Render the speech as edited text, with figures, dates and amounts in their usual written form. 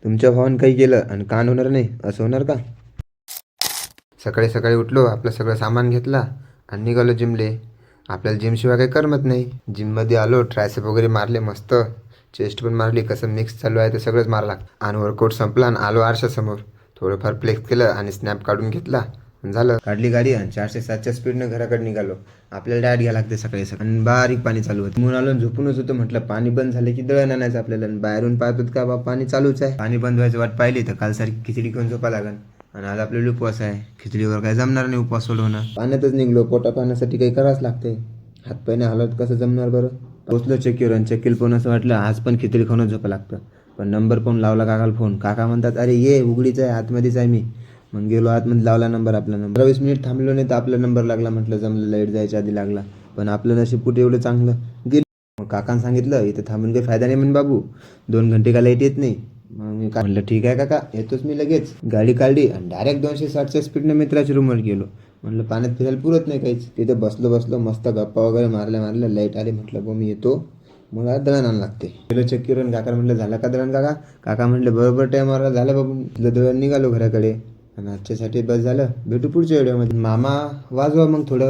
तुमच्या भावानं काही केलं आणि कान होणार नाही असं होणार का? सकाळी सकाळी उठलो, आपलं सगळं सामान घेतला आणि निघालो जिमले. आपल्याला जिमशिवाय काही करमत नाही. जिममध्ये आलो, ट्रायसेप वगैरे मारले मस्त, चेस्ट पण मारली. कसं मिक्स चालू आहे ते सगळंच मारलं लागतं. आणि वर्कआउट संपला आणि आलो आरशासमोर. थोडंफार फ्लेक्स केलं आणि स्नॅप काढून घेतला. झालं, काढली गाडी आणि 407च्या स्पीडनं घराकडे निघालो. आपल्याला डायट घ्यायला लागते सकाळी सकाळी. आणि बारीक पाणी चालू होतं. म्हणून आलो, झोपूनच होतो. म्हटलं पाणी बंद झाले की दळण आणायचं आपल्याला. बाहेरून पाहत होत का बा पाणी चालूच आहे. पाणी बंद व्हायची वाट पाहिली तर कालसारखी खिचडी खाऊन झोपा लागन. आणि आज आपल्याला उपवास आहे. खिचडीवर काय जमणार नाही उपवास सोडवणं. पाण्यातच निघलो. पोटा पाण्यासाठी काही करावंच लागते. हातपायने हालत कसं जमणार बरं. पोचलो चक्कीवर आणि चक्कीला पाहून असं वाटलं आज पण खिचडी खाऊनच झोपा लागतं. पण नंबर पाहून लावला काकाला फोन. काका म्हणतात अरे ये उघडीच आहे, आतमध्येच आहे मी. मग गेलो आतमध्ये, लावला नंबर. आपला नंबर 20 मिनिट थांबलो नाही तर आपला नंबर लागला. म्हटलं जमलं, लाईट जायच्या आधी लागला. पण आपलं नशीब कुठे एवढं चांगलं गेलं. मग काकानं सांगितलं इथं थांबून काही फायदा नाही म्हणे बाबू, 2 घंटे का लाईट येत नाही. मग मी म्हणलं ठीक आहे काका, येतोच मी लगेच. गाडी काढली आणि डायरेक्ट 260च्या स्पीडनं मित्राच्या रूमवर गेलो. म्हटलं पाण्यात फिरायला पुरत नाही काहीच. तिथं बसलो मस्त गप्पा वगैरे मारल्या. लाईट आली. म्हटलं बो मी येतो, मला दळण आणायला लागते. गेलो चक्कीवर. काका म्हटलं झालं का दळण काका? काका म्हटलं बरोबर टाईमवर झालं बाबू. दळण निघालो घराकडे. आणि आजच्यासाठी बस झालं. भेटू पुढच्या व्हिडिओमध्ये. मामा वाजवा मग थोडं.